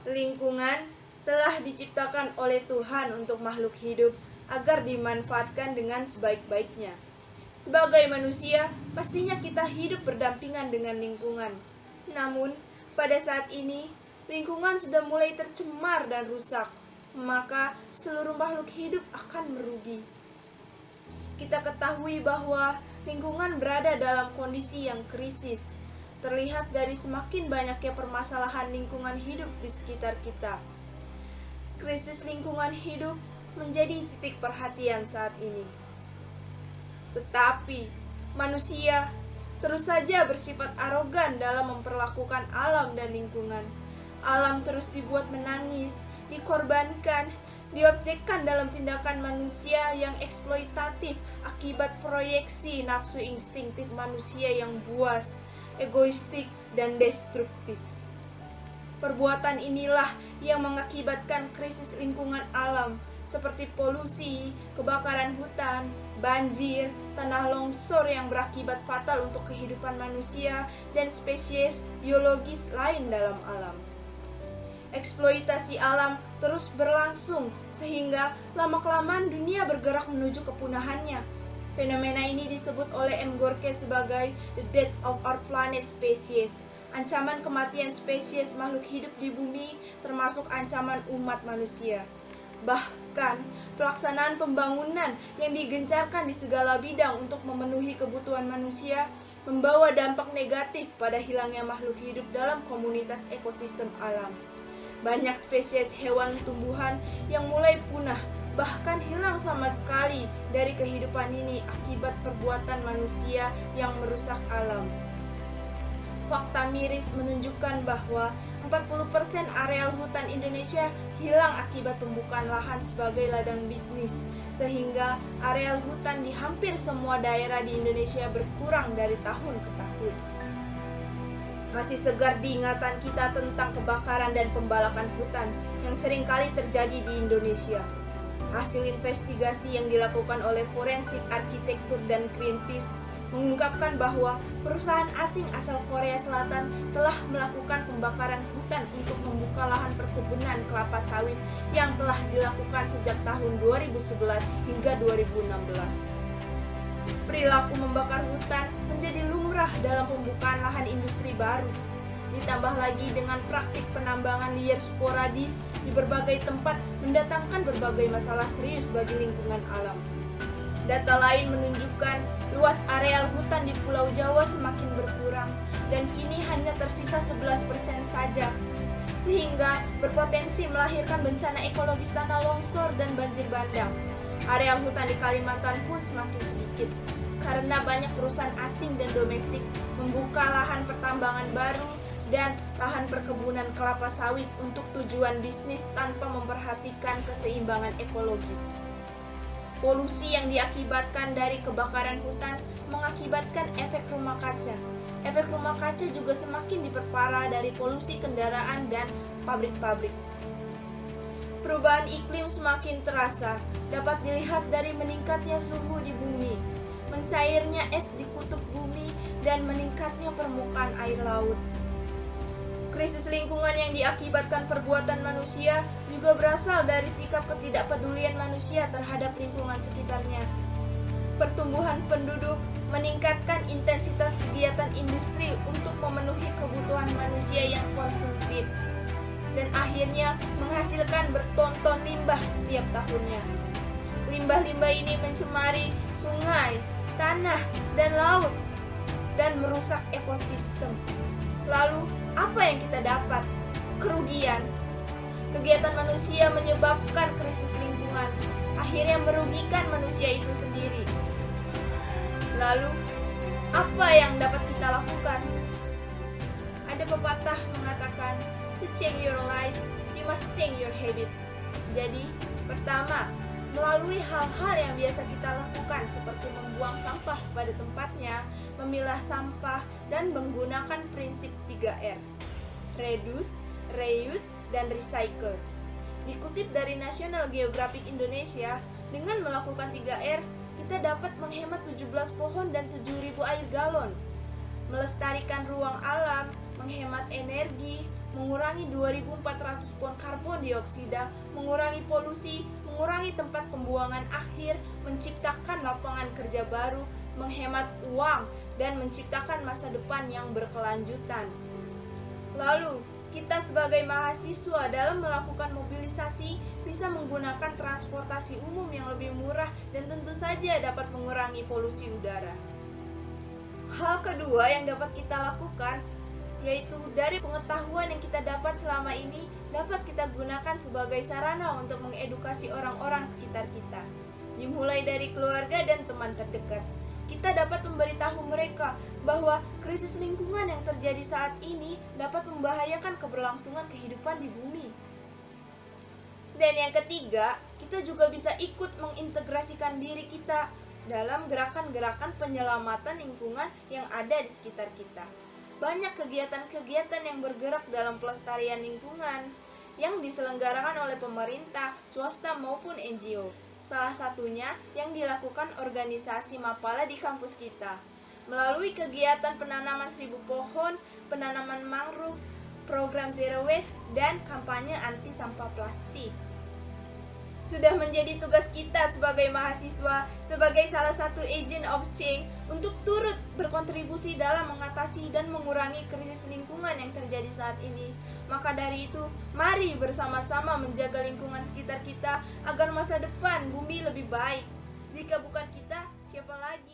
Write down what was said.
Lingkungan telah diciptakan oleh Tuhan untuk makhluk hidup agar dimanfaatkan dengan sebaik-baiknya. Sebagai manusia, pastinya kita hidup berdampingan dengan lingkungan. Namun, pada saat ini, lingkungan sudah mulai tercemar dan rusak, maka seluruh makhluk hidup akan merugi. Kita ketahui bahwa lingkungan berada dalam kondisi yang krisis, terlihat dari semakin banyaknya permasalahan lingkungan hidup di sekitar kita. Krisis lingkungan hidup menjadi titik perhatian saat ini. Tetapi, manusia terus saja bersifat arogan dalam memperlakukan alam dan lingkungan. Alam terus dibuat menangis, dikorbankan, diobjekkan dalam tindakan manusia yang eksploitatif akibat proyeksi nafsu instinktif manusia yang buas, egoistik, dan destruktif. Perbuatan inilah yang mengakibatkan krisis lingkungan alam seperti polusi, kebakaran hutan, banjir, tanah longsor yang berakibat fatal untuk kehidupan manusia dan spesies biologis lain dalam alam. Eksploitasi alam terus berlangsung sehingga lama-kelamaan dunia bergerak menuju kepunahannya. Fenomena ini disebut oleh M. Gorky sebagai the death of our planet species, ancaman kematian spesies makhluk hidup di bumi termasuk ancaman umat manusia. Bahkan, pelaksanaan pembangunan yang digencarkan di segala bidang untuk memenuhi kebutuhan manusia membawa dampak negatif pada hilangnya makhluk hidup dalam komunitas ekosistem alam. Banyak spesies hewan tumbuhan yang mulai punah, bahkan hilang sama sekali dari kehidupan ini akibat perbuatan manusia yang merusak alam. Fakta miris menunjukkan bahwa 40% areal hutan Indonesia hilang akibat pembukaan lahan sebagai ladang bisnis, sehingga areal hutan di hampir semua daerah di Indonesia berkurang dari tahun ke tahun. Masih segar diingatan kita tentang kebakaran dan pembalakan hutan yang seringkali terjadi di Indonesia. Hasil investigasi yang dilakukan oleh Forensik Arsitektur dan Greenpeace mengungkapkan bahwa perusahaan asing asal Korea Selatan telah melakukan pembakaran hutan untuk membuka lahan perkebunan kelapa sawit yang telah dilakukan sejak tahun 2011 hingga 2016. Perilaku membakar hutan menjadi lumrah dalam pembukaan lahan industri baru. Ditambah lagi dengan praktik penambangan liar sporadis di berbagai tempat mendatangkan berbagai masalah serius bagi lingkungan alam. Data lain menunjukkan luas areal hutan di Pulau Jawa semakin berkurang dan kini hanya tersisa 11% saja, sehingga berpotensi melahirkan bencana ekologis tanah longsor dan banjir bandang. Areal hutan di Kalimantan pun semakin sedikit karena banyak perusahaan asing dan domestik membuka lahan pertambangan baru dan lahan perkebunan kelapa sawit untuk tujuan bisnis tanpa memperhatikan keseimbangan ekologis. Polusi yang diakibatkan dari kebakaran hutan mengakibatkan efek rumah kaca. Efek rumah kaca juga semakin diperparah dari polusi kendaraan dan pabrik-pabrik. Perubahan iklim semakin terasa, dapat dilihat dari meningkatnya suhu di bumi, mencairnya es di kutub bumi, dan meningkatnya permukaan air laut. Krisis lingkungan yang diakibatkan perbuatan manusia juga berasal dari sikap ketidakpedulian manusia terhadap lingkungan sekitarnya. Pertumbuhan penduduk meningkatkan intensitas kegiatan industri untuk memenuhi kebutuhan manusia yang konsumtif, dan akhirnya menghasilkan bertonton limbah setiap tahunnya. Limbah-limbah ini mencemari sungai, tanah, dan laut, dan merusak ekosistem. Lalu, apa yang kita dapat? Kerugian. Kegiatan manusia menyebabkan krisis lingkungan, akhirnya merugikan manusia itu sendiri. Lalu, apa yang dapat kita lakukan? Ada pepatah mengatakan, to change your life, you must change your habit. Jadi, pertama, melalui hal-hal yang biasa kita lakukan seperti membuang sampah pada tempatnya, memilah sampah, dan menggunakan prinsip 3R. Reduce, reuse, dan recycle. Dikutip dari National Geographic Indonesia, dengan melakukan 3R, kita dapat menghemat 17 pohon dan 7.000 air galon, melestarikan ruang alam, menghemat energi, mengurangi 2.400 ton karbon dioksida, mengurangi polusi, mengurangi tempat pembuangan akhir, menciptakan lapangan kerja baru, menghemat uang, dan menciptakan masa depan yang berkelanjutan. Lalu, kita sebagai mahasiswa dalam melakukan mobilisasi bisa menggunakan transportasi umum yang lebih murah dan tentu saja dapat mengurangi polusi udara. Hal kedua yang dapat kita lakukan yaitu dari pengetahuan yang kita dapat selama ini dapat kita gunakan sebagai sarana untuk mengedukasi orang-orang sekitar kita. Dimulai dari keluarga dan teman terdekat. Kita dapat memberitahu mereka bahwa krisis lingkungan yang terjadi saat ini dapat membahayakan keberlangsungan kehidupan di bumi. Dan yang ketiga, kita juga bisa ikut mengintegrasikan diri kita dalam gerakan-gerakan penyelamatan lingkungan yang ada di sekitar kita. Banyak kegiatan-kegiatan yang bergerak dalam pelestarian lingkungan yang diselenggarakan oleh pemerintah, swasta maupun NGO. Salah satunya yang dilakukan organisasi Mapala di kampus kita. Melalui kegiatan penanaman 1.000 pohon, penanaman mangrove, program Zero Waste, dan kampanye anti sampah plastik. Sudah menjadi tugas kita sebagai mahasiswa, sebagai salah satu agent of change untuk turut berkontribusi dalam mengatasi dan mengurangi krisis lingkungan yang terjadi saat ini. Maka dari itu, mari bersama-sama menjaga lingkungan sekitar kita agar masa depan bumi lebih baik. Jika bukan kita, siapa lagi?